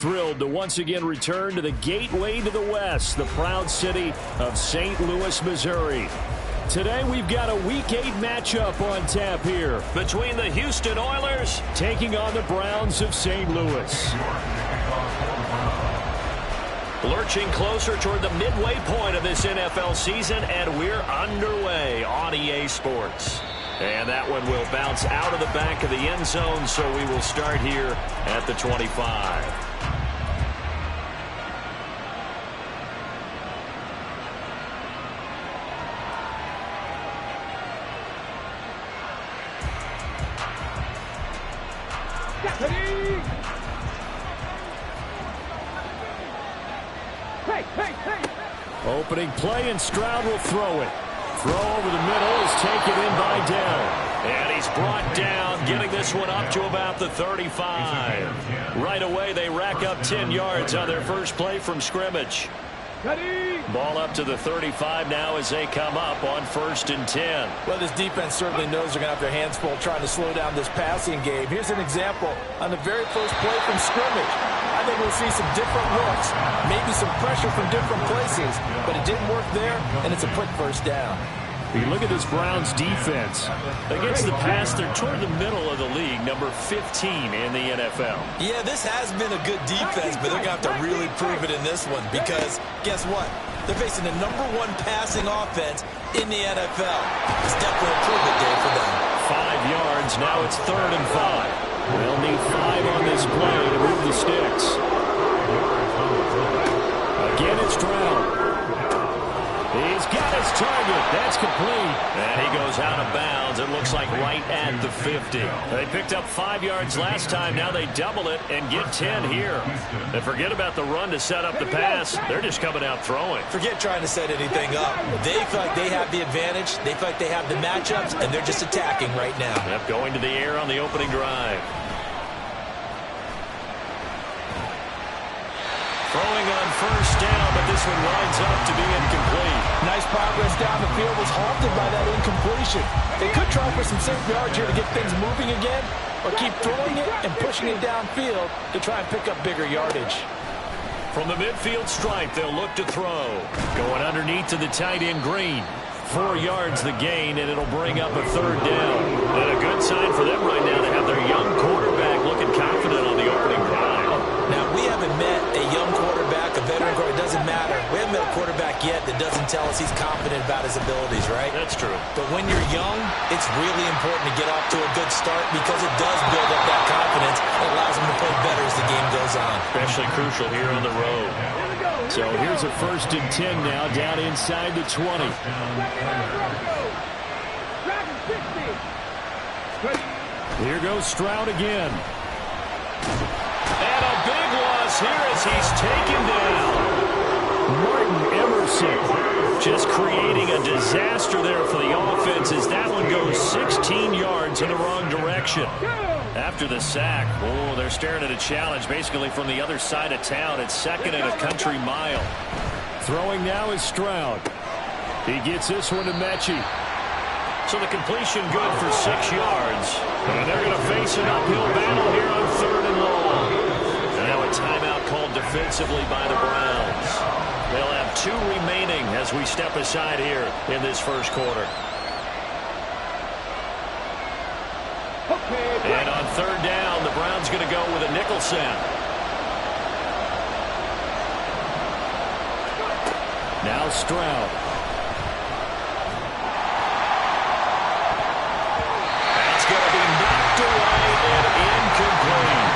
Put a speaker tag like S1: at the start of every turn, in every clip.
S1: Thrilled to once again return to the gateway to the West, the proud city of St. Louis, Missouri. Today we've got a Week 8 matchup on tap here between the Houston Oilers taking on the Browns of St. Louis. Lurching closer toward the midway point of this NFL season, and we're underway on EA Sports. And that one will bounce out of the back of the end zone, so we will start here at the 25. Opening play, and Stroud will throw it. Throw over the middle is taken in by Dell. And he's brought down, getting this one up to about the 35. Right away, they rack up 10 yards on their first play from scrimmage. Ball up to the 35 now as they come up on 1st and 10.
S2: Well, this defense certainly knows they're going to have their hands full trying to slow down this passing game. Here's an example on the very first play from scrimmage. I think we'll see some different looks, maybe some pressure from different places, but it didn't work there, and it's a quick first down.
S1: You look at this Browns defense. Against the pass, they're toward the middle of the league, number 15 in the NFL.
S3: Yeah, this has been a good defense, but they're going to have to really prove it in this one because, guess what? They're facing the number 1 passing offense in the NFL. It's definitely a improvement day for them.
S1: 5 yards, now it's 3rd and 5. They'll need 5 on this play to move the sticks. Again, it's Stroud. He's got his target. That's complete. And he goes out of bounds. It looks like right at the 50. They picked up 5 yards last time. Now they double it and get 10 here. And forget about the run to set up the pass. They're just coming out throwing.
S3: Forget trying to set anything up. They feel like they have the advantage. They feel like they have the matchups, and they're just attacking right now.
S1: Yep, going to the air on the opening drive. Throwing on 1st down, but this one winds up to be incomplete.
S2: Nice progress down the field was halted by that incompletion. They could try for some safe yards here to get things moving again, or keep throwing it and pushing it downfield to try and pick up bigger yardage.
S1: From the midfield stripe, they'll look to throw. Going underneath to the tight end Green. 4 yards the gain, and it'll bring up a 3rd down. And a good sign for them right now to have their young quarterback looking confident on the opening drive.
S3: Now, we haven't met a young quarterback, a veteran quarterback. It doesn't matter. We haven't met a quarterback yet that doesn't tell us he's confident about his abilities, right?
S1: That's true.
S3: But when you're young, it's really important to get off to a good start because it does build up that confidence. It allows them to play better as the game goes on.
S1: Especially crucial here on the road. So here's a 1st and 10 now, down inside the 20. Here goes Stroud again. And a big loss here as he's taken down. Martin Emerson just creating a disaster there for the offense as that one goes 16 yards in the wrong direction. After the sack, oh, they're staring at a challenge basically from the other side of town. It's 2nd and a country mile. Throwing now is Stroud. He gets this one to Mechie. So the completion good for 6 yards. And they're going to face an uphill battle here on 3rd and long. And now a timeout called defensively by the Browns. They'll have 2 remaining as we step aside here in this first quarter. And on 3rd down, the Browns going to go with a nickel set. Now Stroud. That's going to be knocked away and incomplete.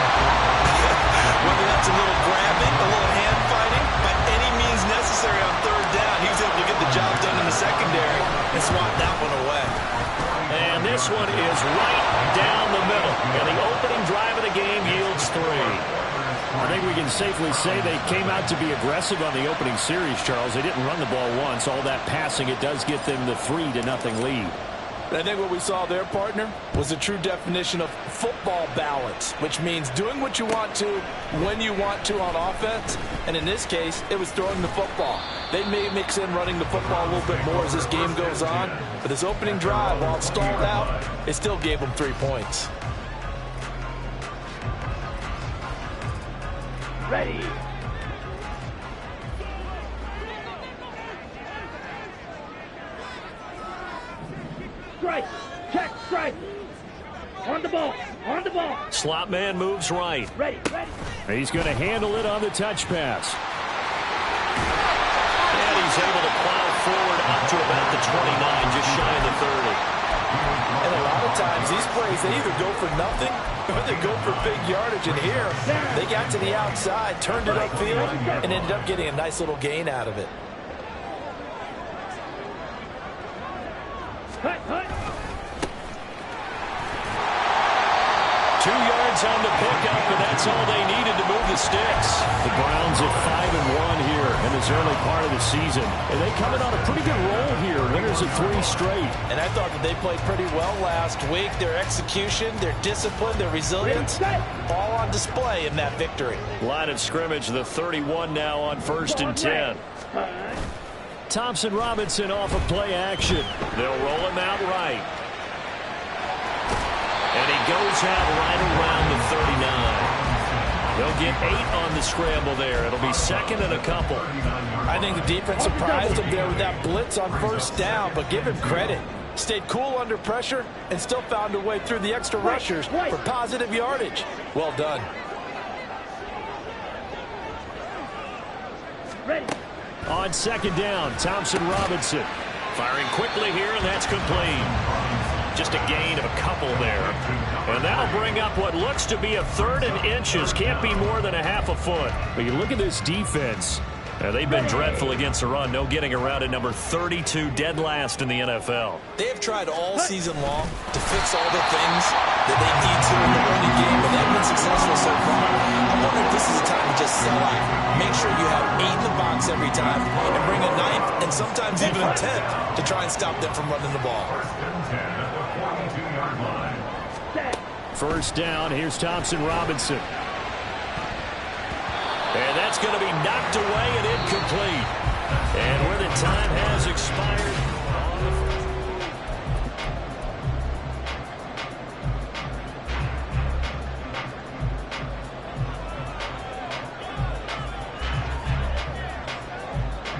S3: Whether that's a little grabbing, a little hand fighting, by any means necessary on 3rd down, he was able to get the job done in the secondary and swat that one away.
S1: And this one is right down the middle. And the opening drive of the game yields 3. I think we can safely say they came out to be aggressive on the opening series, Charles. They didn't run the ball once. All that passing, it does get them the 3-0 lead.
S2: I think what we saw there, partner, was a true definition of football balance, which means doing what you want to when you want to on offense. And in this case, it was throwing the football. They may mix in running the football a little bit more as this game goes on. But this opening drive, while it stalled out, it still gave them 3 points.
S4: Ready. Strike. Check. Strike. On the ball. On the ball.
S1: Slot man moves right.
S4: Ready. Ready.
S1: He's going to handle it on the touch pass. And he's able to plow forward up to about the 29, just shy of the 30.
S2: And a lot of times, these plays, they either go for nothing or they go for big yardage. And here, they got to the outside, turned it upfield, and ended up getting a nice little gain out of it.
S4: Hut, hut.
S1: 2 yards on the pickup, and that's all they needed to move the sticks. The Browns at 5-1 here in this early part of the season. And they coming on a pretty good roll here, winners of 3 straight.
S2: And I thought that they played pretty well last week. Their execution, their discipline, their resilience, all on display in that victory.
S1: Line of scrimmage, the 31 now on 1st and 10. Thompson Robinson off of play action. They'll roll him out right. And he goes out right around the 39. They'll get 8 on the scramble there. It'll be 2nd and a couple.
S2: I think the defense surprised him there with that blitz on 1st down, but give him credit. Stayed cool under pressure and still found a way through the extra rushers for positive yardage. Well done.
S4: Ready.
S1: On 2nd down, Thompson Robinson. Firing quickly here, and that's complete. Just a gain of a couple there. And that'll bring up what looks to be a 3rd and inches. Can't be more than a half a foot. But you look at this defense. They've been dreadful against the run. No getting around at number 32, dead last in the NFL.
S3: They have tried all season long to fix all the things that they need to in the running game, but they've been successful so far. I wonder if this is a time to just sell out. Make sure you have 8 in the box every time and bring a 9th and sometimes even a 10th to try and stop them from running the ball.
S1: 1st down, here's Thompson Robinson. And that's going to be knocked away and incomplete. And where the time has expired.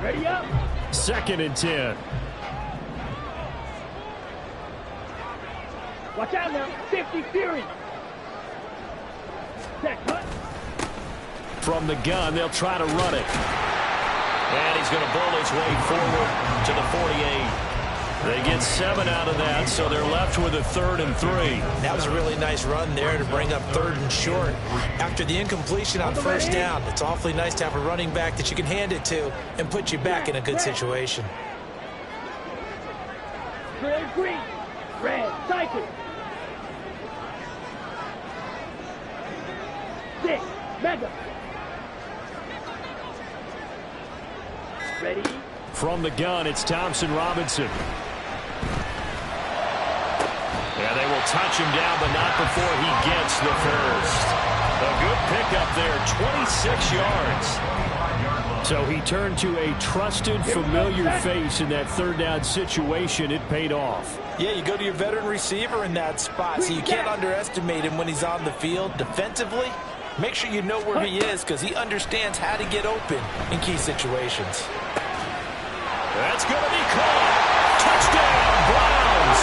S4: Ready up.
S1: 2nd and 10.
S4: Watch out now. 50 Fury. Check. Hut.
S1: From the gun, they'll try to run it. And he's going to bull his way forward to the 48. They get 7 out of that, so they're left with a 3rd and 3.
S2: That was a really nice run there to bring up 3rd and short. After the incompletion on 1st down, it's awfully nice to have a running back that you can hand it to and put you back in a good situation.
S4: Red, green. Red. Cycle. 6. Mega. Ready.
S1: From the gun, it's Thompson Robinson. Yeah, they will touch him down, but not before he gets the first. A good pickup there, 26 yards. So he turned to a trusted, familiar face in that 3rd down situation. It paid off.
S2: Yeah, you go to your veteran receiver in that spot, so you can't underestimate him when he's on the field. Defensively, make sure you know where he is because he understands how to get open in key situations.
S1: That's going to be caught. Touchdown, Browns.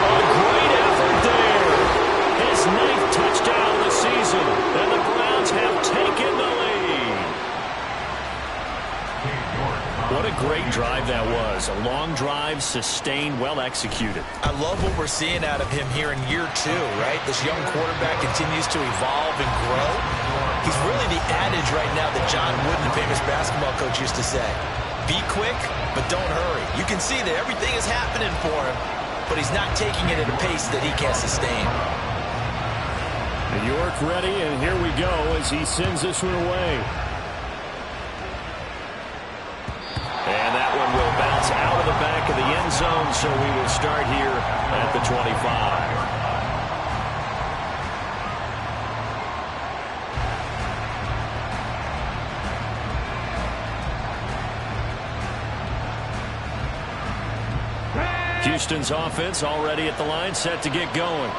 S1: A great effort there. His 9th touchdown of the season, and the Browns have taken the lead. What a great drive that was. A long drive, sustained, well executed.
S2: I love what we're seeing out of him here in year 2, right? This young quarterback continues to evolve and grow. He's really the adage right now that John Wooden, the famous basketball coach, used to say. Be quick, but don't hurry. You can see that everything is happening for him, but he's not taking it at a pace that he can't sustain.
S1: And York ready, and here we go as he sends this one away. And that one will bounce out of the back of the end zone, so we will start here at the 25. Houston's offense already at the line, set to get going.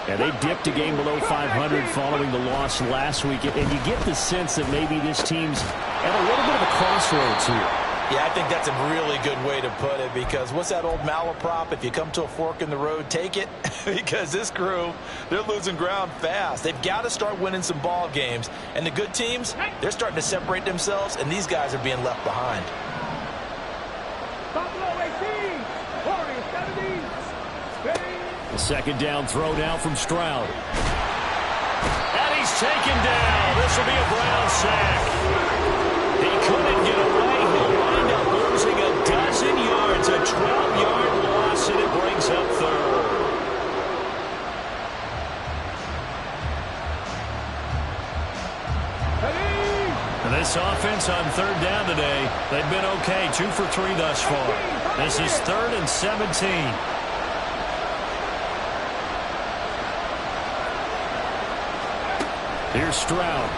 S1: And they dipped a game below 500 following the loss last week. And you get the sense that maybe this team's at a little bit of a crossroads here.
S3: Yeah, I think that's a really good way to put it, because what's that old malaprop? If you come to a fork in the road, take it. Because this crew, they're losing ground fast. They've got to start winning some ball games. And the good teams, they're starting to separate themselves, and these guys are being left behind.
S1: The second down throw now from Stroud. And he's taken down. This will be a Brown sack. He couldn't get away. He'll wind up losing a dozen yards, a 12-yard loss, and it brings up third. And this offense on third down today, they've been okay, 2 for 3 thus far. This is 3rd and 17. Here's Stroud.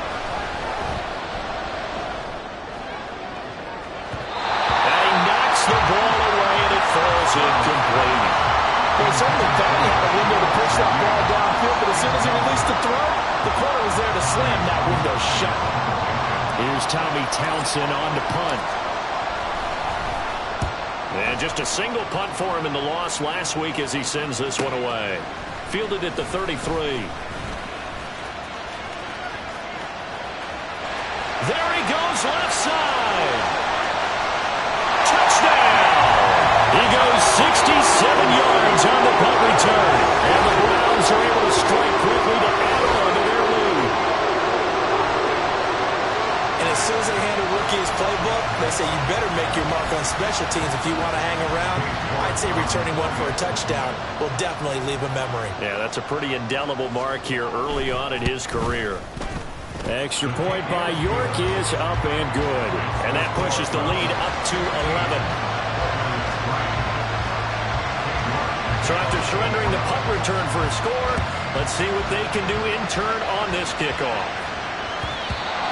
S1: And he knocks the ball away, and it falls incomplete.
S3: Well, he certainly thought he had a window to push that ball downfield, but as soon as he released the throw, the corner was there to slam that window shut.
S1: Here's Tommy Townsend on to punt. And just a single punt for him in the loss last week as he sends this one away. Fielded at the 33. There he goes, left side. Touchdown! He goes 67 yards on the punt return. And the Browns are able to strike quickly to add on to their lead.
S3: And as soon as they hand a rookie his playbook, they say you better make your mark on special teams if you want to hang around. I'd say returning one for a touchdown will definitely leave a memory.
S1: Yeah, that's a pretty indelible mark here early on in his career. Extra point by York is up and good. And that pushes the lead up to 11. So after surrendering the punt return for a score, let's see what they can do in turn on this kickoff.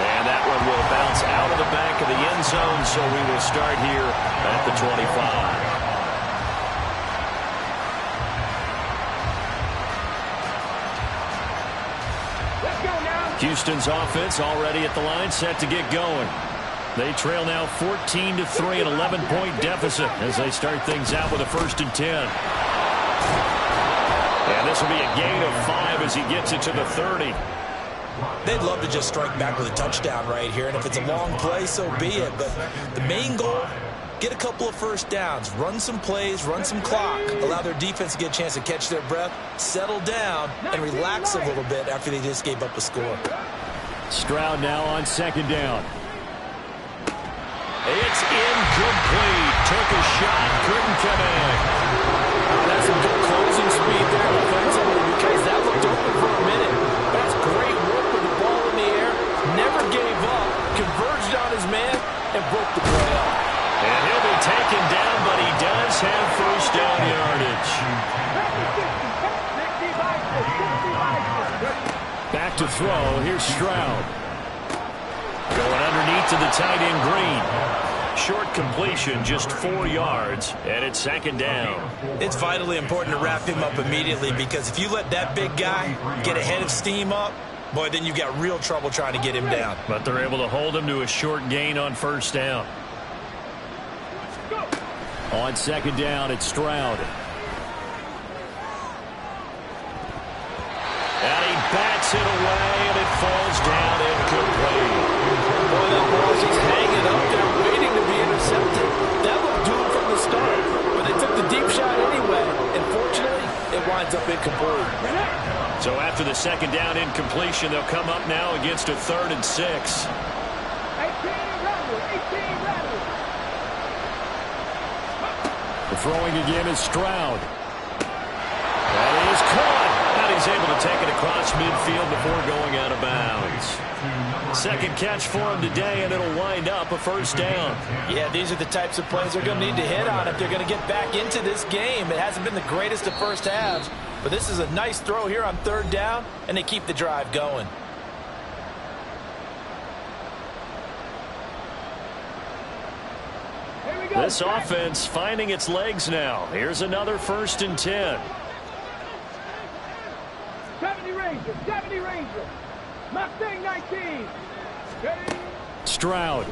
S1: And that one will bounce out of the back of the end zone, so we will start here at the 25. Houston's offense already at the line, set to get going. They trail now 14-3, an 11-point deficit as they start things out with a 1st and 10. And this will be a gain of 5 as he gets it to the 30.
S3: They'd love to just strike back with a touchdown right here, and if it's a long play, so be it. But the main goal, get a couple of first downs, run some plays, run some clock, allow their defense to get a chance to catch their breath, settle down, and relax a little bit after they just gave up a score.
S1: Stroud now on 2nd down. It's incomplete. Took a shot, couldn't connect.
S2: That's some good closing speed there offensively, because that looked open for a minute. That's great work with the ball in the air. Never gave up, converged on his man, and broke the play up.
S1: And he'll be taken down, but he does have 1st down yardage. Back to throw. Here's Stroud. Going underneath to the tight end Green. Short completion, just 4 yards, and it's 2nd down.
S3: It's vitally important to wrap him up immediately, because if you let that big guy get a head of steam up, boy, then you've got real trouble trying to get him down.
S1: But they're able to hold him to a short gain on 1st down. On 2nd down, it's Stroud. And he bats it away, and it falls down incomplete.
S2: Boy, that ball's just hanging up there, waiting to be intercepted. That looked doomed from the start, but they took the deep shot anyway, and fortunately, it winds up incomplete.
S1: So after the 2nd down incompletion, they'll come up now against a 3rd and 6.
S4: 18 Randall.
S1: The throwing again is Stroud. That is caught. And he's able to take it across midfield before going out of bounds. 2nd catch for him today, and it'll wind up a 1st down.
S2: Yeah, these are the types of plays they're going to need to hit on if they're going to get back into this game. It hasn't been the greatest of first halves, but this is a nice throw here on 3rd down, and they keep the drive going.
S1: This offense finding its legs now. Here's another 1st and 10.
S4: Ranger, 70 Ranger. Mustang 19. Ready?
S1: Stroud.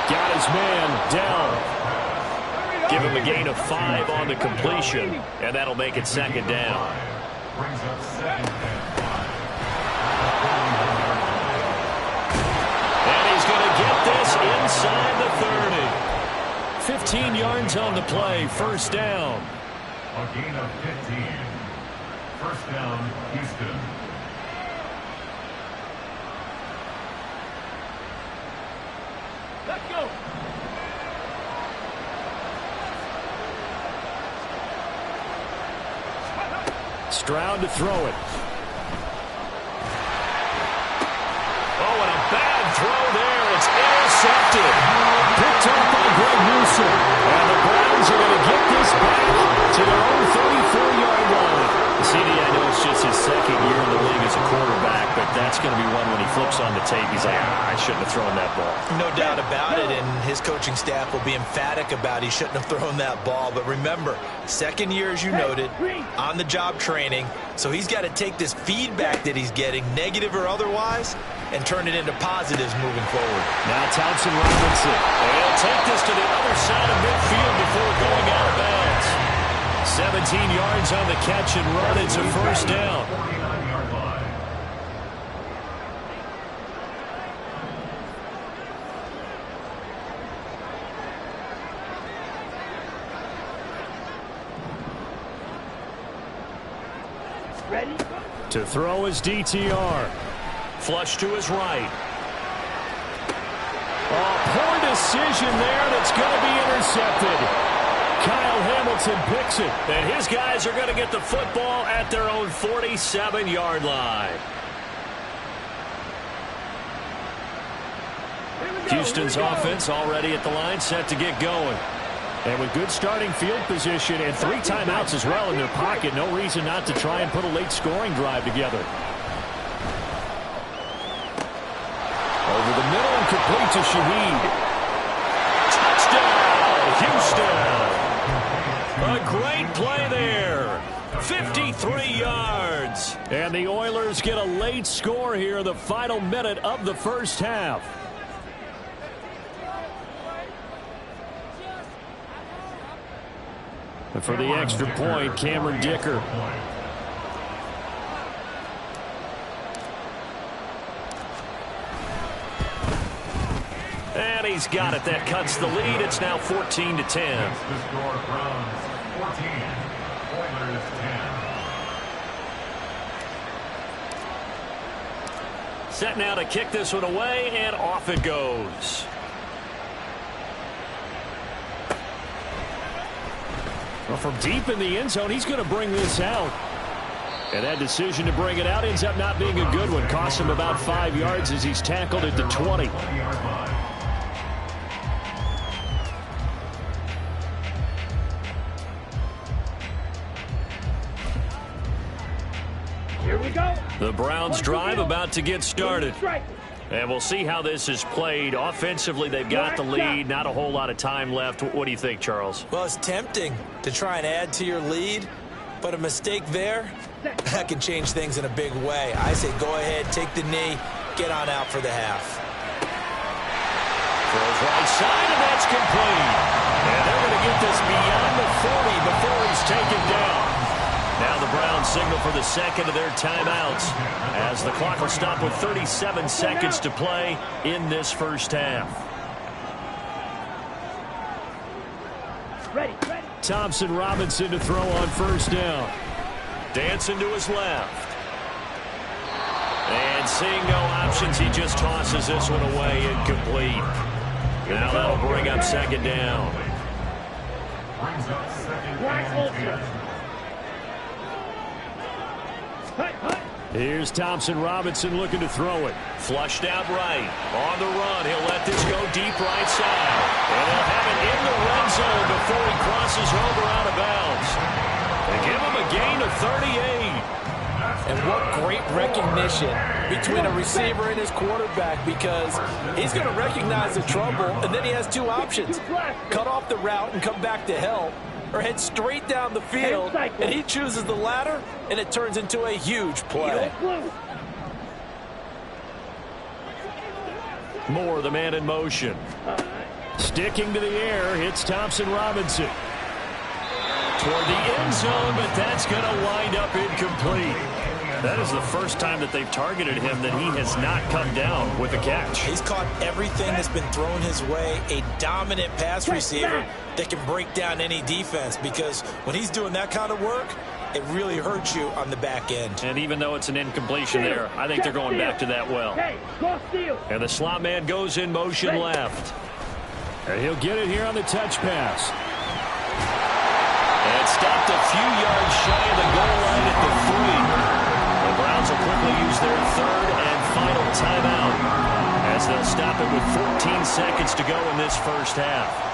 S1: Got his man down. Give him a gain of 5 on the completion, and that'll make it second down.
S5: Brings up second down.
S1: And he's going to get this inside the 30. 15 yards on the play, first down.
S5: A gain of 15. First down, Houston.
S4: Let's go.
S1: Stroud to throw it. Oh, and a bad throw there. It's intercepted. Picked up by Greg Newsome. And the Browns are going to get this back to their own 34-yard line. CD, I know it's just his second year in the league as a quarterback, but that's going to be one when he flips on the tape. He's like, I shouldn't have thrown that ball.
S3: No doubt about it, and his coaching staff will be emphatic about he shouldn't have thrown that ball. But remember, second year, as you noted, on-the-job training, so he's got to take this feedback that he's getting, negative or otherwise, and turn it into positives moving forward.
S1: Now Thompson Robinson. He'll take this to the other side of midfield before going out of bounds. 17 yards on the catch and run. It's a first down.
S5: 49-yard line.
S4: Ready?
S1: To throw his DTR. Flush to his right. Oh, poor decision there. That's going to be intercepted. Kyle Hamilton picks it. And his guys are going to get the football at their own 47-yard line. Houston's offense already at the line, set to get going. And with good starting field position and 3 timeouts as well in their pocket, no reason not to try and put a late scoring drive together. Over the middle and complete to Shaheed. Touchdown, Houston. A great play there. 53 yards. And the Oilers get a late score here in the final minute of the first half. And for the extra point, Cameron Dicker. And he's got it. That cuts the lead. It's now 14-10.
S5: The score, Browns 14, Oilers 10.
S1: Set now to kick this one away, and off it goes. Well, from deep in the end zone, he's going to bring this out. And that decision to bring it out ends up not being a good one. Costs him about 5 yards as he's tackled at the 20.
S4: Here we go.
S1: The Browns drive about to get started.
S4: Strike.
S1: And we'll see how this is played. Offensively, they've got the lead. Not a whole lot of time left. What do you think, Charles?
S3: Well, it's tempting to try and add to your lead, but a mistake there, that can change things in a big way. I say go ahead, take the knee, get on out for the half.
S1: Throws right side, and that's complete. And they're going to get this beyond the 40 before he's taken down. Now the Browns signal for the second of their timeouts as the clock will stop with 37 seconds to play in this first half.
S4: Ready.
S1: Thompson Robinson to throw on first down. Dancing to his left. And seeing no options, he just tosses this one away, incomplete. Now that'll bring up second down.
S5: Brings up second
S4: Black
S5: and
S4: Vulture.
S5: 10.
S1: Here's Thompson Robinson looking to throw it. Flushed out right. On the run. He'll let this go deep right side. And he'll have it in the red zone before he crosses over out of bounds. They give him a gain of 38.
S2: And what great recognition between a receiver and his quarterback, because he's going to recognize the trouble, and then he has 2 options. Cut off the route and come back to help, or head straight down the field, and he chooses the latter, and it turns into a huge play.
S1: Moore, the man in motion. Sticking to the air, hits Thompson Robinson. Toward the end zone, but that's going to wind up incomplete. That is the first time that they've targeted him that he has not come down with a catch.
S3: He's caught everything that's been thrown his way. A dominant pass receiver that can break down any defense, because when he's doing that kind of work, it really hurts you on the back end.
S1: And even though it's an incompletion there, I think they're going back to that well. And the slot man goes in motion left. And he'll get it here on the touch pass. And stopped a few yards shy of the goal line at the 3. The Browns will quickly use their third and final timeout as they'll stop it with 14 seconds to go in this first half.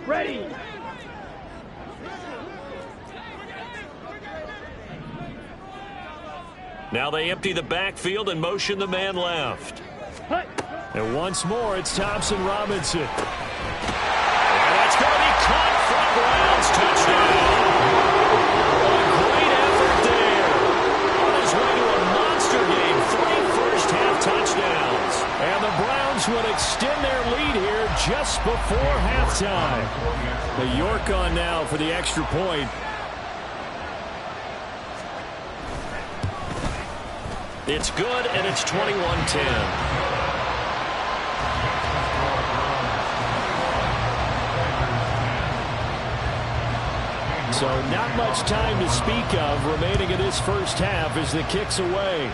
S4: Ready.
S1: Now they empty the backfield and motion the man left. And once more, it's Thompson Robinson. And that's going to be caught for a Browns touchdown. A great effort there. On his way to a monster game, 3 first-half touchdowns. And the Browns would extend their lead here just before halftime. The York on now for the extra point. It's good, and it's 21-10. So not much time to speak of remaining in this first half as the kick's away.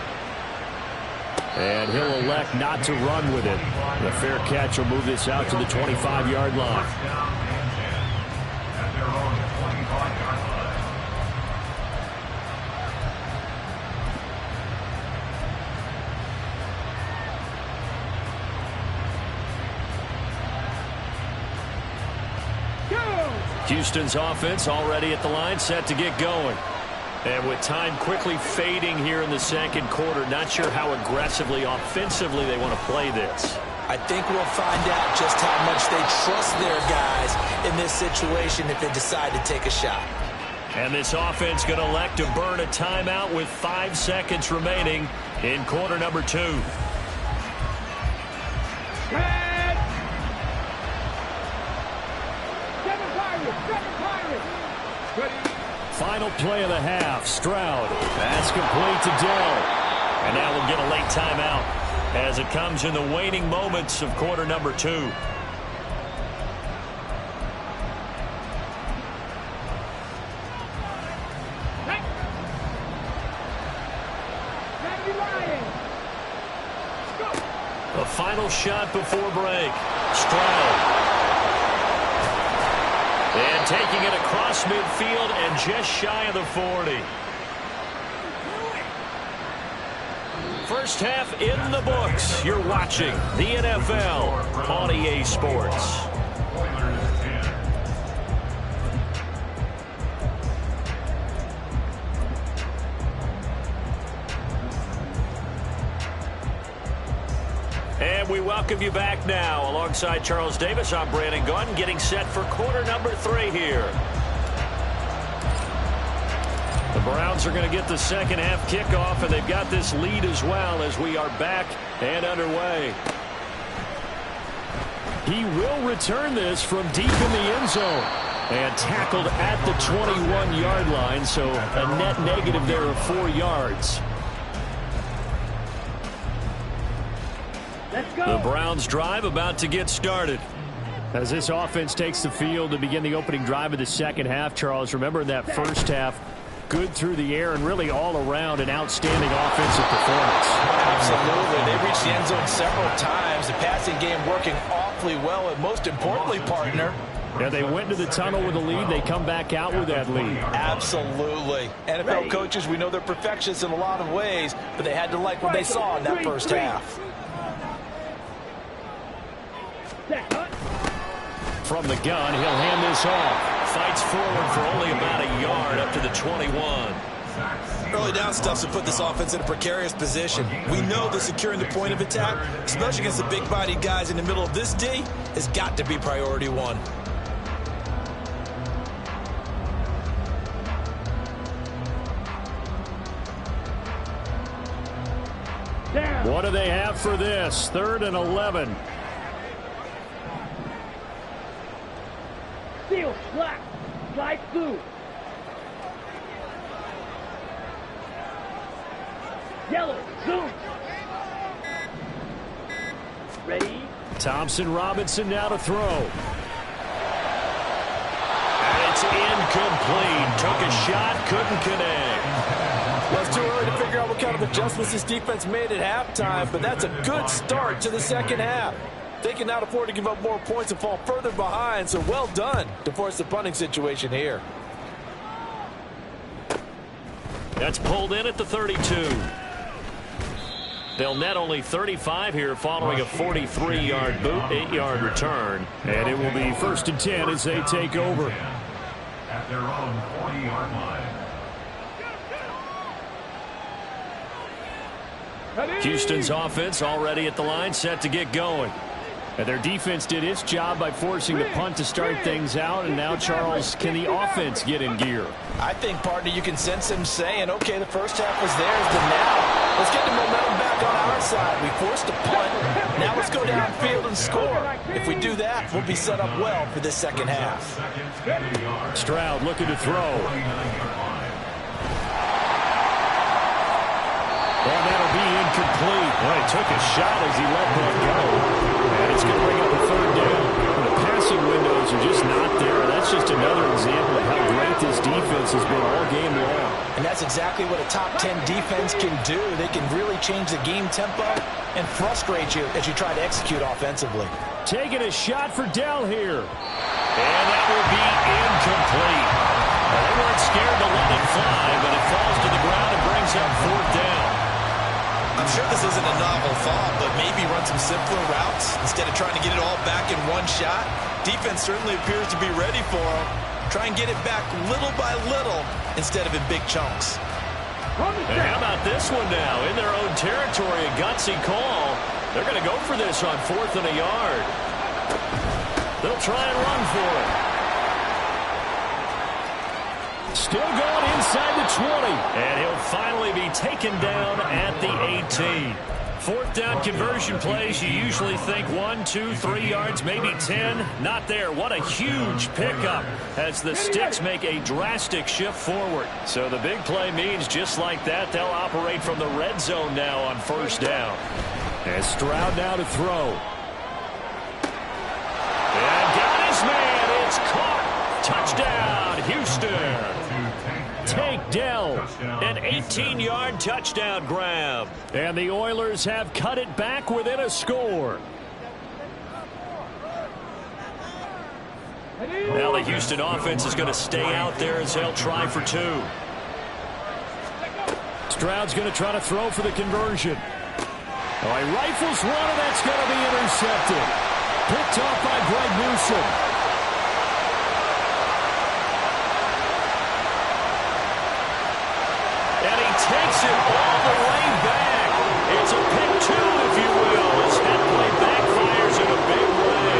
S1: And he'll elect not to run with it. The fair catch will move this out to the 25-yard line.
S5: At their own 25-yard line.
S1: Houston's offense already at the line, set to get going. And with time quickly fading here in the second quarter, not sure how aggressively, offensively they want to play this.
S3: I think we'll find out just how much they trust their guys in this situation if they decide to take a shot.
S1: And this offense going to elect to burn a timeout with 5 seconds remaining in quarter number 2. Final play of the half. Stroud. That's complete to Dell. And now we'll get a late timeout as it comes in the waning moments of quarter number 2. The final shot before break. Stroud. And taking it across midfield and just shy of the 40. First half in the books. You're watching the NFL on EA Sports. And we welcome you back now. Alongside Charles Davis, I'm Brandon Gunn, getting set for quarter number 3 here. The Browns are going to get the second half kickoff, and they've got this lead as well as we are back and underway. He will return this from deep in the end zone. And tackled at the 21-yard line, so a net negative there of 4 yards. The Browns drive about to get started. As this offense takes the field to begin the opening drive of the second half, Charles, remember in that first half, good through the air and really all around an outstanding offensive performance.
S2: Absolutely. They reached the end zone several times. The passing game working awfully well, and most importantly, partner,
S1: yeah, they went to the tunnel with a lead. They come back out with that lead.
S2: Absolutely. NFL coaches, we know they're perfectionists in a lot of ways, but they had to like what they saw in that first half.
S1: from the gun. He'll hand this off. Fights forward for only about a yard up to the 21.
S3: Early down stuff to put this offense in a precarious position. We know that securing the point of attack, especially against the big-bodied guys in the middle of this D, has got to be priority one.
S4: Down.
S1: What do they have for this? 3rd and 11.
S4: Seal, slack, slide through. Yellow, zoom. Ready?
S1: Thompson Robinson now to throw. And it's incomplete. Took a shot, couldn't connect.
S2: Well, it's too early to figure out what kind of adjustments this defense made at halftime, but that's a good start to the second half. They can now afford to give up more points and fall further behind, so well done to force the punting situation here.
S1: That's pulled in at the 32. They'll net only 35 here following a 43-yard boot, 8-yard return. And it will be 1st and 10 as they take over.
S5: At their own 40-yard line.
S1: Houston's offense already at the line, set to get going. And their defense did its job by forcing the punt to start things out. And now, Charles, can the offense get in gear?
S2: I think, partner, you can sense him saying, okay, the first half was theirs, but now let's get the momentum back on our side. We forced a punt. Now let's go downfield and score. If we do that, we'll be set up well for this second half.
S1: Stroud looking to throw. And that'll be incomplete. Well, he took a shot as he let that go. And it's going to bring up a 3rd down. The passing windows are just not there. That's just another example of how great this defense has been all game long.
S2: And that's exactly what a top 10 defense can do. They can really change the game tempo and frustrate you as you try to execute offensively.
S1: Taking a shot for Dell here. And that will be incomplete. Well, they weren't scared to let it fly, but it falls to the ground and brings up 4th down.
S3: I'm sure this isn't a novel thought, but maybe run some simpler routes instead of trying to get it all back in one shot. Defense certainly appears to be ready for them. Try and get it back little by little instead of in big chunks.
S1: And how about this one now? In their own territory, a gutsy call. They're going to go for this on 4th and a yard. They'll try and run for it. Still going inside the 20. And he'll finally be taken down at the 18. 4th down conversion plays, you usually think 1, 2, 3 yards, maybe 10. Not there. What a huge pickup as the Sticks make a drastic shift forward. So the big play means just like that, they'll operate from the red zone now on 1st down. And Stroud now to throw. And got his man. It's caught. Touchdown, Houston. Tank Dell, an 18-yard touchdown grab. And the Oilers have cut it back within a score. Now the Houston offense is going to stay out there as they'll try for 2. Stroud's going to try to throw for the conversion. Oh, he rifles one, and that's going to be intercepted. Picked off by Greg Newsome. Takes it all the way back. It's a pick 2, if you will, as that play backfires in a big way.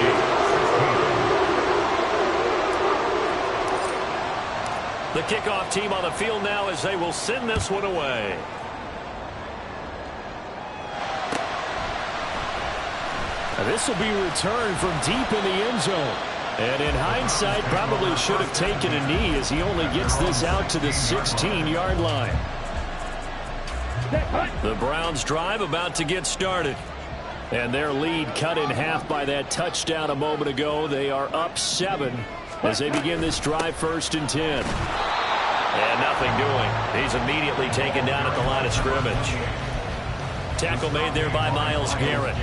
S1: The kickoff team on the field now as they will send this one away. This will be returned from deep in the end zone. And in hindsight, probably should have taken a knee as he only gets this out to the 16-yard line. The Browns drive about to get started. And their lead cut in half by that touchdown a moment ago. They are up 7 as they begin this drive 1st and 10. And nothing doing. He's immediately taken down at the line of scrimmage. Tackle made there by Myles Garrett.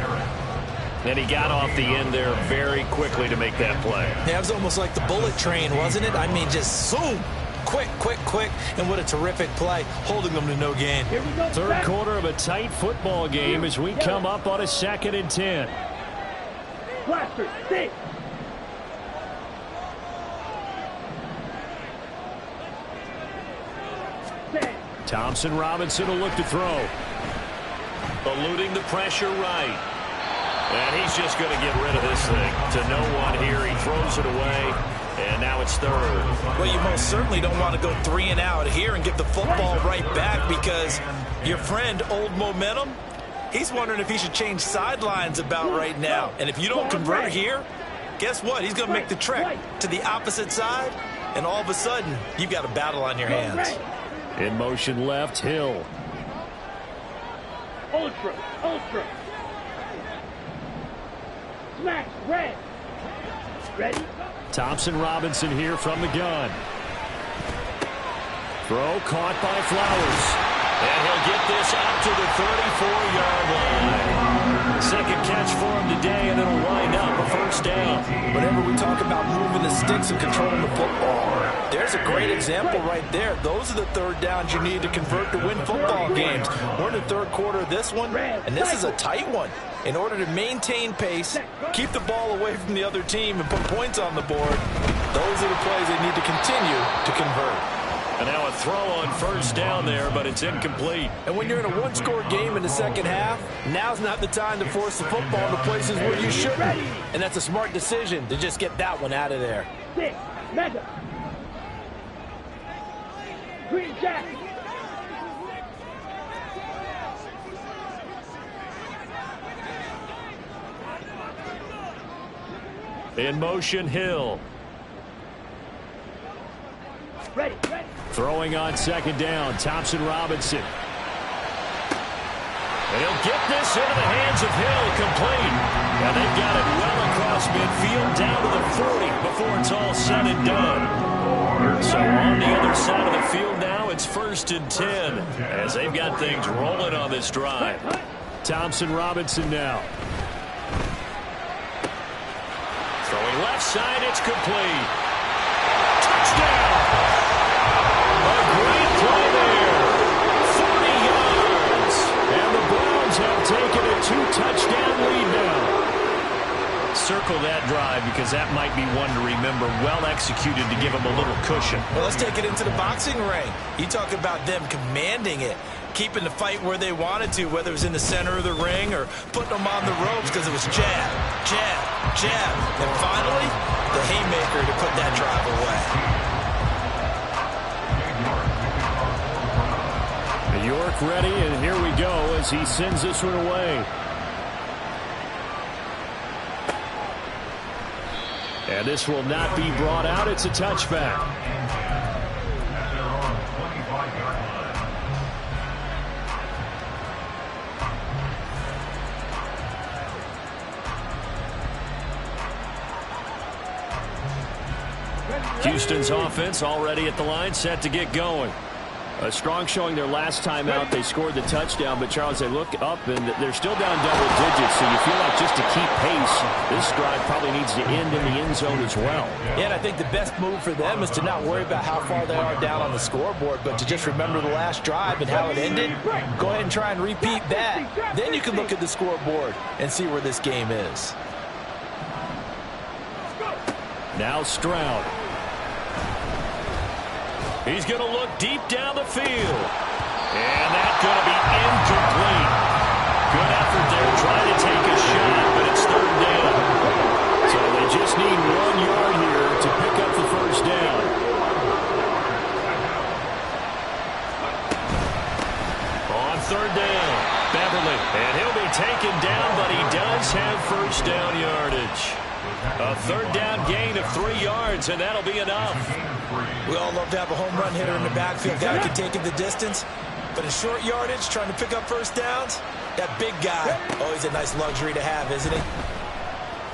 S1: And he got off the end there very quickly to make that play.
S3: Yeah, it was almost like the bullet train, wasn't it? I mean, just zoom. Quick, quick, quick, and what a terrific play, holding them to no gain.
S1: 3rd quarter of a tight football game as we come up on a 2nd and 10.
S4: Blaster, stay.
S1: Thompson Robinson will look to throw. Eluding the pressure right. And he's just going to get rid of this thing to no one here. He throws it away, and now it's third.
S3: Well, you most certainly don't want to go 3 and out here and give the football right back, because your friend, Old Momentum, he's wondering if he should change sidelines about right now. And if you don't convert here, guess what? He's going to make the trek to the opposite side, and all of a sudden, you've got a battle on your hands.
S1: In motion left, Hill.
S4: Ultra. Smash, red. Ready?
S1: Thompson Robinson here from the gun. Throw caught by Flowers. And he'll get this up to the 34-yard line. Second catch for him today, and it'll wind up a first down.
S3: Whenever we talk about moving the sticks and controlling the football, there's a great example right there. Those are the third downs you need to convert to win football games. We're in the third quarter of this one, and this is a tight one. In order to maintain pace, keep the ball away from the other team, and put points on the board, those are the plays they need to continue to convert.
S1: And now a throw on first down there, but it's incomplete.
S3: And when you're in a one-score game in the second half, now's not the time to force the football to places where you shouldn't. And that's a smart decision to just get that one out of there.
S4: 6, mega. Green jacket.
S1: In motion, Hill.
S4: Ready.
S1: Throwing on second down, Thompson Robinson. And he'll get this into the hands of Hill, complete. And they've got it well across midfield, down to the 40 before it's all said and done. So on the other side of the field now, it's 1st and 10, as they've got things rolling on this drive. Thompson Robinson now. Throwing left side, it's complete. Touchdown! A great play there. 40 yards. And the Browns have taken a 2-touchdown lead now. Circle that drive, because that might be one to remember. Well executed to give them a little cushion.
S3: Well, let's take it into the boxing ring. You talk about them commanding it, keeping the fight where they wanted to, whether it was in the center of the ring or putting them on the ropes, because it was jab, jab, jab. And finally, the haymaker to put that drive away.
S1: York ready, and here we go as he sends this one away. And this will not be brought out. It's a touchback.
S5: At their own 25-yard line.
S1: Houston's offense already at the line, set to get going. A strong showing their last time out. They scored the touchdown, but Charles, they look up and they're still down double digits, so you feel like just to keep pace, this drive probably needs to end in the end zone as well.
S3: Yeah, and I think the best move for them is to not worry about how far they are down on the scoreboard, but to just remember the last drive and how it ended. Go ahead and try and repeat that. Then you can look at the scoreboard and see where this game is.
S1: Now Stroud. He's going to look deep down the field. And that's going to be incomplete. Good effort there trying to take a shot, but it's third down. So they just need 1 yard here to pick up the first down. On third down, Beverly. And he'll be taken down, but he does have first down yardage. A third down gain of 3 yards, and that'll be enough.
S3: We all love to have a home run hitter in the backfield. Guy can take it the distance. But in short yardage, trying to pick up first downs, that big guy, always a nice luxury to have, isn't he?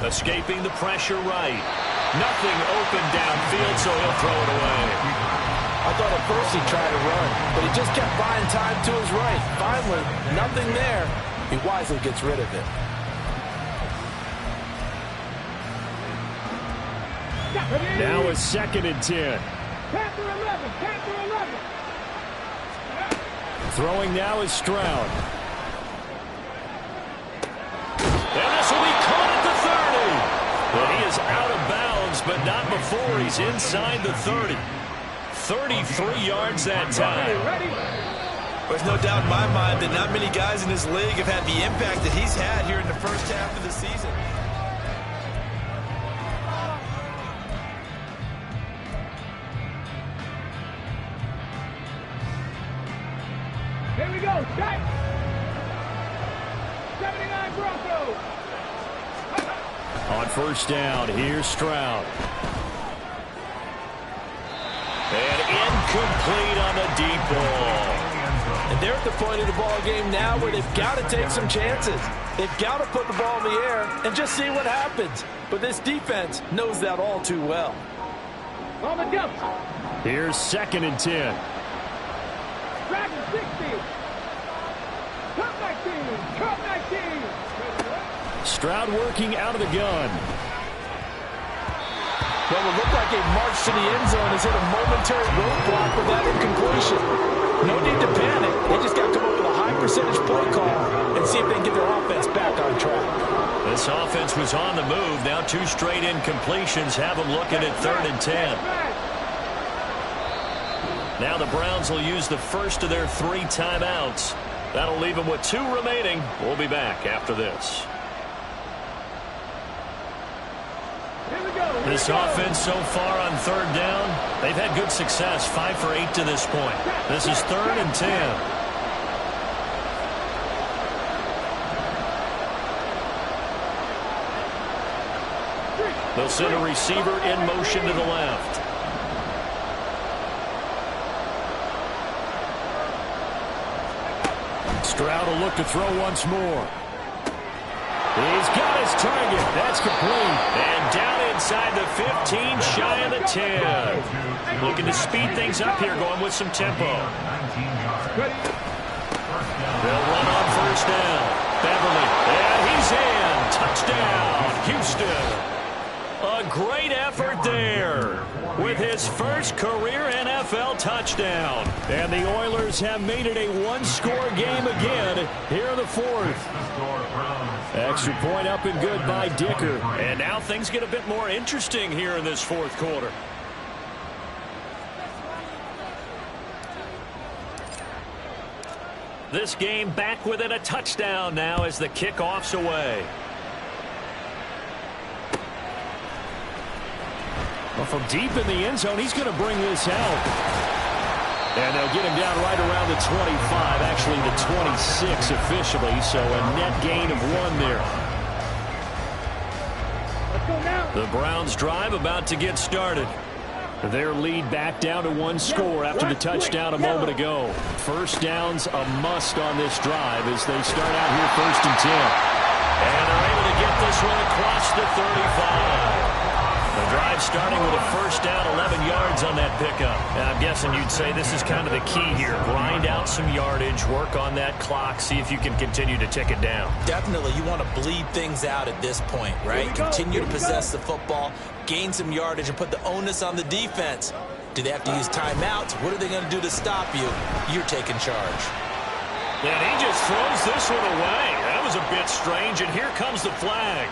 S1: Escaping the pressure right. Nothing open downfield, so he'll throw it away.
S3: I thought at first he'd try to run, but he just kept buying time to his right. Finally, nothing there. He wisely gets rid of it.
S1: Now it's 2nd and 10.
S4: Panther 11.
S1: Throwing now is Stroud. And this will be caught at the 30. But he is out of bounds, but not before he's inside the 30. 33 yards that time.
S4: Ready.
S3: There's no doubt in my mind that not many guys in this league have had the impact that he's had here in the first half of the season.
S4: Here we go, check! 79 Broncos!
S1: On first down, here's Stroud. And incomplete on the deep ball.
S2: And they're at the point of the ball game now where they've got to take some chances. They've got to put the ball in the air and just see what happens. But this defense knows that all too well.
S4: On the jump!
S1: Here's 2nd and 10.
S4: Dragon 60! Cut 19! Cut 19!
S1: Stroud working out of the gun.
S2: Well, it looked like a march to the end zone has hit a momentary roadblock with that incompletion. No need to panic. They just got to come up with a high percentage play call and see if they can get their offense back on track.
S1: This offense was on the move. Now 2 straight incompletions have them looking at 3rd and 10. Now the Browns will use the first of their 3 timeouts. That'll leave them with 2 remaining. We'll be back after this. This offense so far on 3rd down, they've had good success, 5 for 8 to this point. This is 3rd and 10. They'll send a receiver in motion to the left. Stroud will look to throw once more. He's got his target. That's complete. And down inside the 15, shy of the 10. Looking to speed things up here, going with some tempo. They'll run on first down. Beverly, and he's in. Touchdown, Houston. A great effort there with his first career NFL touchdown. And the Oilers have made it a 1-score game again here in the 4th. Extra point up and good by Dicker. And now things get a bit more interesting here in this 4th quarter. This game back within a touchdown now as the kickoff's away. Well, from deep in the end zone, he's going to bring this out. And they'll get him down right around the 25, actually the 26 officially, so a net gain of 1 there.
S4: Let's go now.
S1: The Browns drive about to get started. Their lead back down to 1 score after the touchdown a moment ago. First down's a must on this drive as they start out here 1st and 10. And they're able to get this one across the 35. The drive starting with a first down, 11 yards on that pickup. And I'm guessing you'd say this is kind of the key here. Grind out some yardage, work on that clock, see if you can continue to tick it down.
S3: Definitely, you want to bleed things out at this point, right? Continue to possess the football, gain some yardage, and put the onus on the defense. Do they have to use timeouts? What are they going to do to stop you? You're taking charge.
S1: And he just throws this one away. That was a bit strange, and here comes the flag.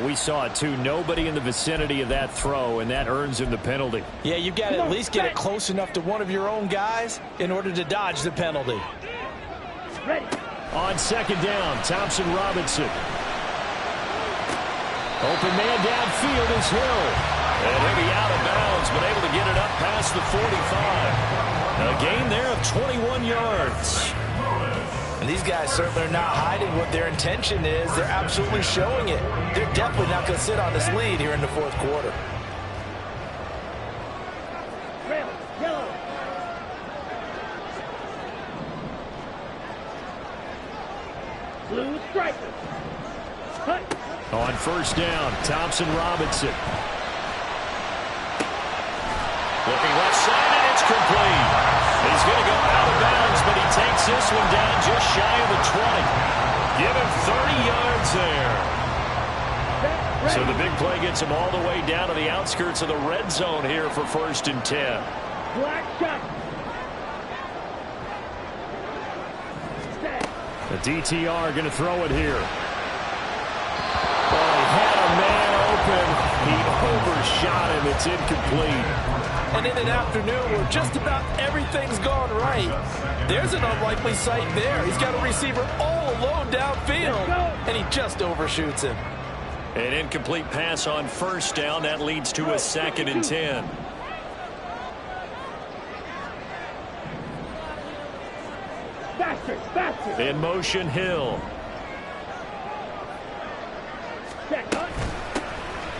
S1: We saw it, too. Nobody in the vicinity of that throw, and that earns him the penalty.
S2: Yeah, you've got to at least get it close enough to one of your own guys in order to dodge the penalty.
S4: Ready.
S1: On 2nd down, Thompson Robinson. Open man downfield is Hill. And he'll be out of bounds, but able to get it up past the 45. A gain there of 21 yards.
S2: And these guys certainly are not hiding what their intention is. They're absolutely showing it. They're definitely not going to sit on this lead here in the 4th quarter.
S4: Red, yellow. Blue striker. Cut.
S1: On first down, Thompson Robinson. Looking left side, and it's complete. He's going to go out of bounds, but he takes this one down just shy of the 20. Give him 30 yards there. So the big play gets him all the way down to the outskirts of the red zone here for 1st and 10.
S4: Black shot.
S1: The DTR going to throw it here. Oh, he had a man open. He overshot him. It it's incomplete.
S2: And in an afternoon where just about everything's gone right, there's an unlikely sight there. He's got a receiver all alone downfield, and he just overshoots him.
S1: An incomplete pass on first down. That leads to a 2nd and 10.
S4: Faster.
S1: In motion, Hill.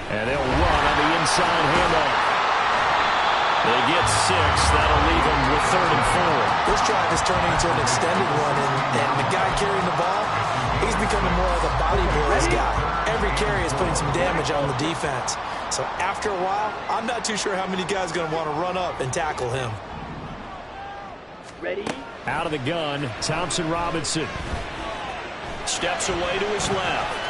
S1: And they'll run on the inside handoff. They get 6. That'll leave them with 3rd and 4.
S3: This drive is turning into an extended one, and the guy carrying the ball, he's becoming more of a body boys guy. Every carry is putting some damage on the defense. So after a while, I'm not too sure how many guys are going to want to run up and tackle him.
S4: Ready?
S1: Out of the gun, Thompson Robinson. Steps away to his left.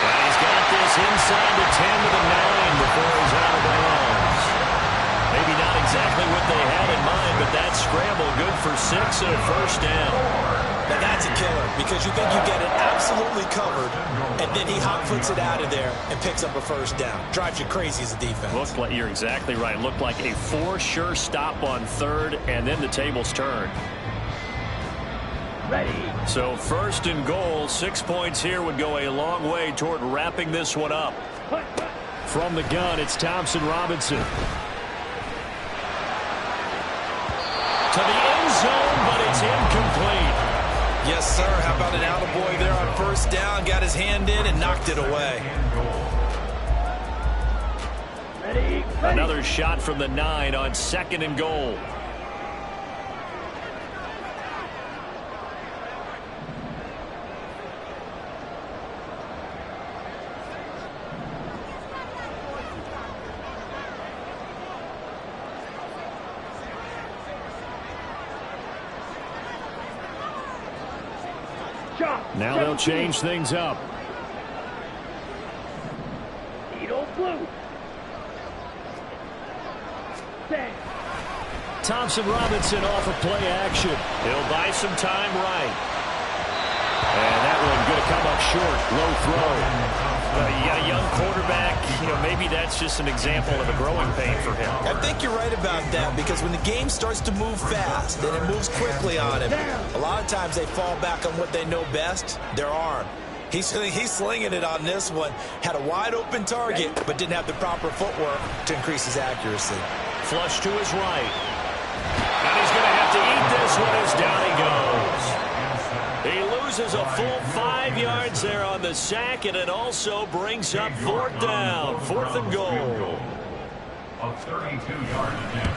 S1: And he's got this inside the 10 to the 9 before he's out of bounds. Maybe not exactly what they had in mind, but that scramble good for 6 and a first down.
S3: Now that's a killer because you think you get it absolutely covered, and then he hot foots it out of there and picks up a first down. Drives you crazy as a defense.
S1: Looked like, you're exactly right. Looked like a for sure stop on 3rd, and then the tables turned.
S4: Ready.
S1: So 1st and goal, 6 points here would go a long way toward wrapping this one up. From the gun, it's Thompson Robinson. To the end zone, but it's incomplete.
S3: Yes, sir. How about an attaboy there on first down? Got his hand in and knocked it away.
S4: Ready.
S1: Another shot from the 9 on 2nd and goal. Now they'll change things up.
S4: Needle blue.
S1: Thompson Robinson off of play action. He'll buy some time right. And that one going to come up short. Low throw. You got a young quarterback. Maybe that's just an example of a growing pain for him.
S3: I think you're right about that because when the game starts to move fast and it moves quickly on him, a lot of times they fall back on what they know best, their arm. He's slinging it on this one. Had a wide open target, but didn't have the proper footwork to increase his accuracy.
S1: Flush to his right. And he's going to have to eat this one as down he goes. He loses a full 5 yards there on the sack, and it also brings up 4th down. 4th and goal.
S5: A 32-yard attempt.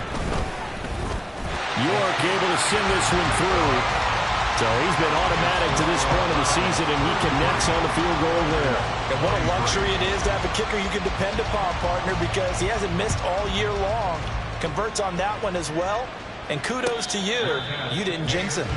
S1: York able to send this one through. So he's been automatic to this point of the season, and he connects on the field goal there.
S3: And what a luxury it is to have a kicker you can depend upon, partner, because he hasn't missed all year long. Converts on that one as well. And kudos to you. You didn't jinx him.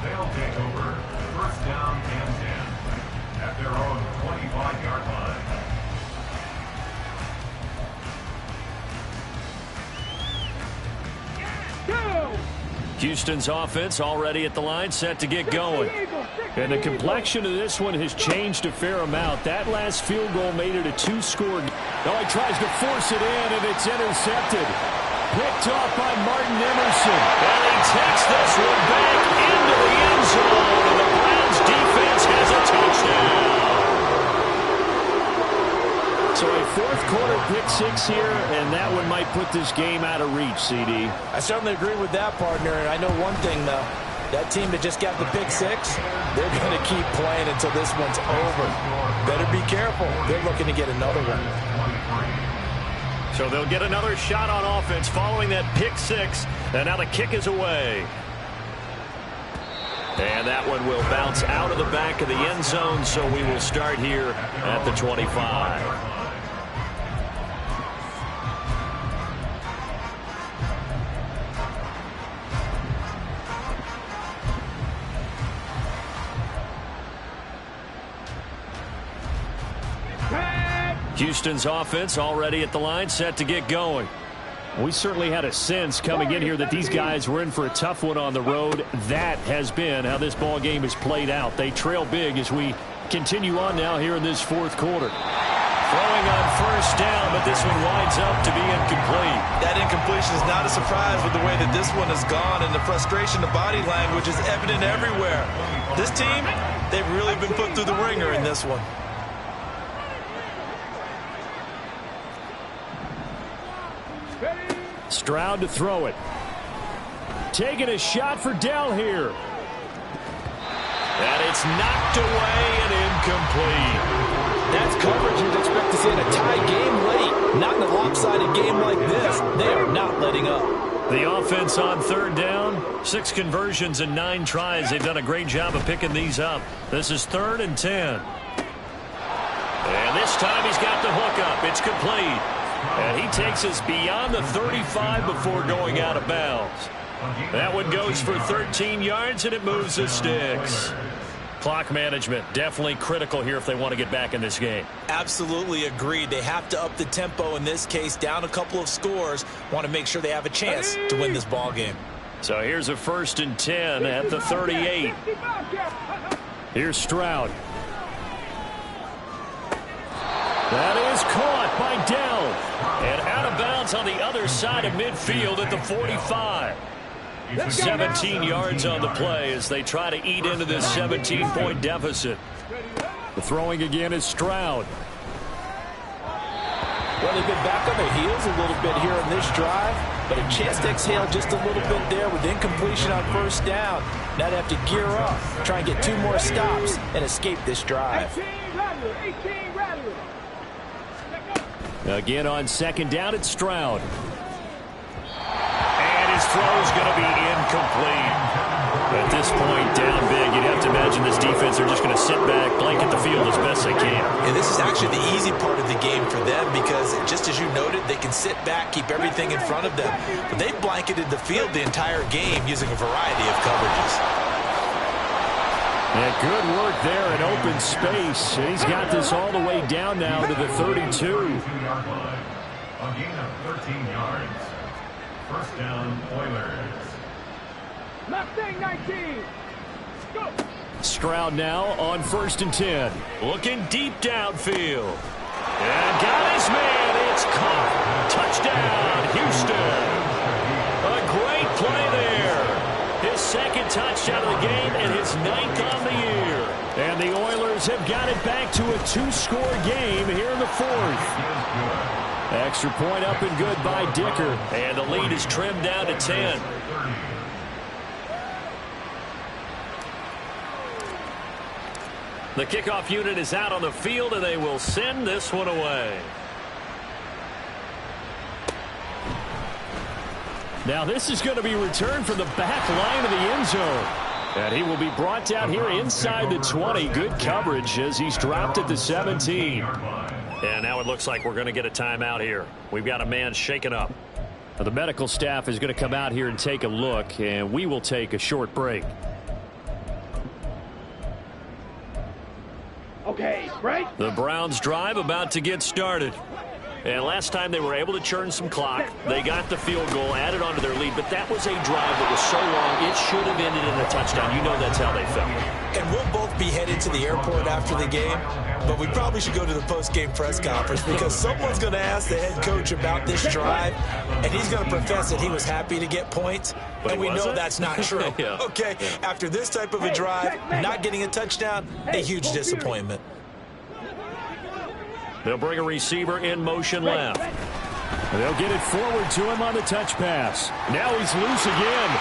S5: They'll take over 1st down and 10 at their own 25-yard line.
S1: Houston's offense already at the line, set to get going. And the complexion of this one has changed a fair amount. That last field goal made it a 2-score. Now he tries to force it in, and it's intercepted. Picked off by Martin Emerson. And he takes this one back into the end zone, and the Browns defense has a touchdown. So a 4th quarter pick-6 here, and that one might put this game out of reach, CD.
S2: I certainly agree with that, partner. And I know one thing, though. That team that just got the pick-6, they're going to keep playing until this one's over. Better be careful. They're looking to get another one.
S1: So they'll get another shot on offense following that pick-6, and now the kick is away. And that one will bounce out of the back of the end zone, so we will start here at the 25. Houston's offense already at the line, set to get going. We certainly had a sense coming in here that these guys were in for a tough one on the road. That has been how this ball game has played out. They trail big as we continue on now here in this fourth quarter. Throwing on first down, but this one winds up to be incomplete.
S3: That incompletion is not a surprise with the way that this one has gone, and the frustration, the body language is evident everywhere. This team, they've really been put through the ringer in this one.
S1: Stroud to throw it. Taking a shot for Dell here. And it's knocked away and incomplete.
S2: That's coverage you'd expect to see in a tie game late. Not in a lopsided game like this. They are not letting up.
S1: The offense on third down, 6 conversions and 9 tries. They've done a great job of picking these up. This is 3rd and 10. And this time he's got the hook up. It's complete. And he takes us beyond the 35 before going out of bounds. That one goes for 13 yards, and it moves the sticks. Clock management definitely critical here if they want to get back in this game.
S3: Absolutely agreed. They have to up the tempo in this case, down a couple of scores. Want to make sure they have a chance to win this ball game.
S1: So here's a 1st and 10 at the 38. Here's Stroud. That is caught by Dell. And out of bounds on the other side of midfield at the 45. 17 yards on the play as they try to eat into this 17-point deficit. The throwing again is Stroud.
S2: Well, they've been back on their heels a little bit here on this drive, but a chance to exhale just a little bit there with incompletion on first down. Now they have to gear up, try and get 2 more stops, and escape this drive.
S1: Again on 2nd down, it's Stroud. And his throw is going to be incomplete. At this point, down big, you'd have to imagine this defense, they're just going to sit back, blanket the field as best they can.
S3: And this is actually the easy part of the game for them because, just as you noted, they can sit back, keep everything in front of them. But they've blanketed the field the entire game using a variety of coverages.
S1: And good work there in open space. And he's got this all the way down now to the 32.
S5: A gain of 13 yards. First down, Oilers.
S4: Mustang 19. Go.
S1: Stroud now on 1st and 10. Looking deep downfield. And got his man. It's caught. Touchdown, Houston. A great play there. His 2nd touchdown of the game and his 9th on the year. And the Oilers have got it back to a 2-score game here in the 4th. Extra point up and good by Dicker. And the lead is trimmed down to 10. The kickoff unit is out on the field, and they will send this one away. Now this is going to be returned from the back line of the end zone. And he will be brought down here inside the 20. Good coverage as he's dropped at the 17. And now it looks like we're going to get a timeout here. We've got a man shaken up. Now, the medical staff is going to come out here and take a look, and we will take a short break.
S4: Okay, break.
S1: The Browns drive about to get started. And last time they were able to churn some clock. They got the field goal, added onto their lead, but that was a drive that was so long, it should have ended in a touchdown. You know that's how they felt.
S3: And we'll both be headed to the airport after the game, but we probably should go to the post-game press conference because someone's going to ask the head coach about this drive, and he's going to profess that he was happy to get points, and we know that's not true.
S1: Yeah.
S3: Okay, after this type of a drive, not getting a touchdown, a huge disappointment.
S1: They'll bring a receiver in motion left. They'll get it forward to him on the touch pass. Now he's loose again.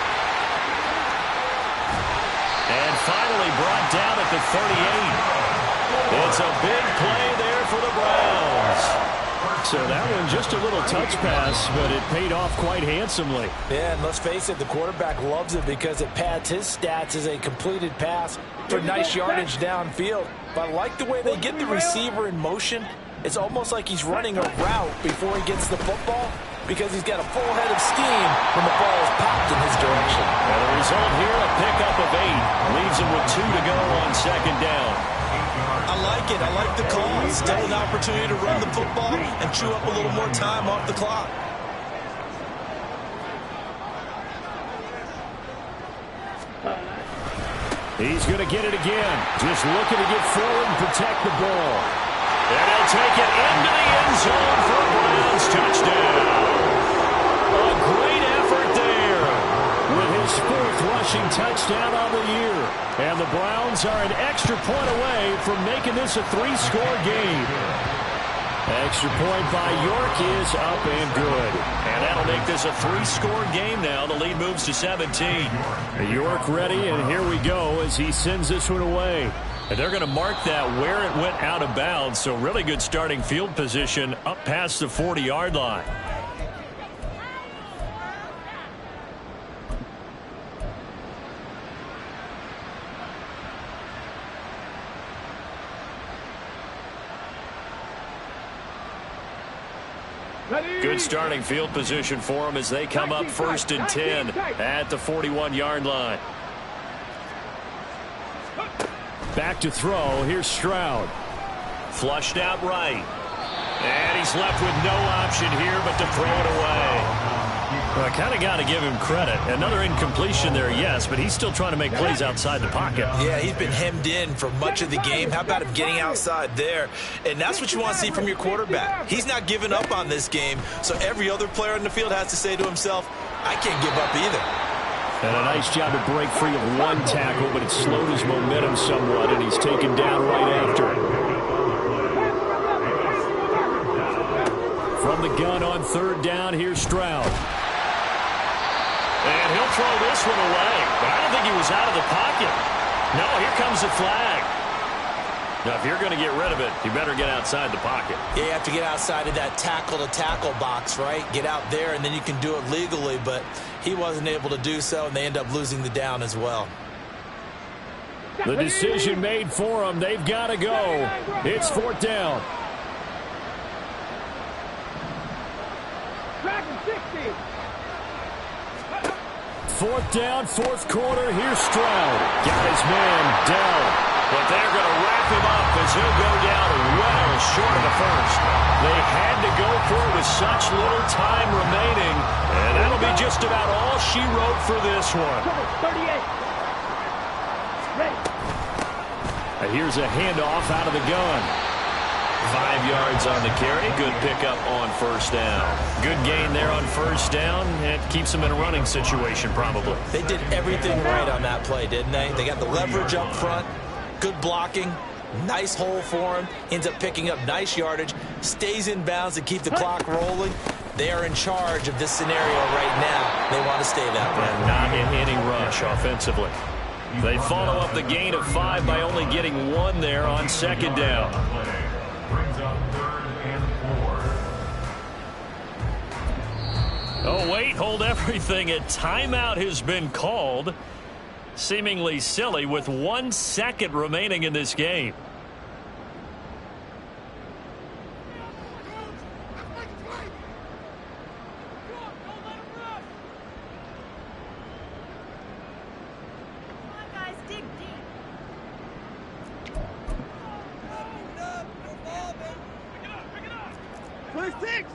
S1: And finally brought down at the 38. It's a big play there for the Browns. So that one just a little touch pass, but it paid off quite handsomely.
S2: Yeah, and let's face it, the quarterback loves it because it pads his stats as a completed pass for nice yardage downfield. But I like the way they get the receiver in motion. It's almost like he's running a route before he gets the football because he's got a full head of steam when the ball is popped in his direction.
S1: And the result here, a pickup of 8. Leaves him with 2 to go on 2nd down.
S3: I like like it. I like the call. Still an opportunity to run the football and chew up a little more time off the clock.
S1: He's going to get it again. Just looking to get forward and protect the ball. And he'll take it into the end zone for a Browns touchdown. A great effort there with his 4th rushing touchdown on the year. And the Browns are an extra point away from making this a 3-score game. Extra point by York is up and good. And that'll make this a 3-score game now. The lead moves to 17. York ready, and here we go as he sends this one away. And they're going to mark that where it went out of bounds. So really good starting field position up past the 40-yard line. Good starting field position for them as they come up 1st and 10 at the 41-yard line. Back to throw. Here's Stroud. Flushed out right. And he's left with no option here but to throw it away. Well, I kind of got to give him credit. Another incompletion there, yes, but he's still trying to make plays outside the pocket.
S3: Yeah, he's been hemmed in for much of the game. How about him getting outside there? And that's what you want to see from your quarterback. He's not giving up on this game, so every other player in the field has to say to himself, I can't give up either.
S1: And a nice job to break free of one tackle, but it slowed his momentum somewhat, and he's taken down right after it. From the gun on 3rd down, here's Stroud. And he'll throw this one away. But I don't think he was out of the pocket. No, here comes the flag. Now, if you're going to get rid of it, you better get outside the pocket.
S3: Yeah, you have to get outside of that tackle-to-tackle box, right? Get out there, and then you can do it legally. But he wasn't able to do so, and they end up losing the down as well.
S1: The decision made for them. They've got to go. It's 4th down.
S4: Dragon 60.
S1: 4th down, 4th quarter. Here's Stroud. Got his man down. But they're going to wrap him up as he'll go down well short of the first. They had to go for it with such little time remaining. And that'll be just about all she wrote for this one.
S4: 38. Ready.
S1: And here's a handoff out of the gun. 5 yards on the carry. Good pickup on 1st down. Good gain there on 1st down. It keeps them in a running situation probably.
S3: They did everything right on that play, didn't they? They got the leverage up front. Good blocking. Nice hole for him. Ends up picking up nice yardage. Stays in bounds to keep the clock rolling. They are in charge of this scenario right now. They want to stay that way.
S1: And not in any rush offensively. They follow up the gain of 5 by only getting 1 there on 2nd down.
S5: Brings up 3rd and 4.
S1: Oh, wait, hold everything. A timeout has been called. Seemingly silly with 1 second remaining in this game.
S4: First 6.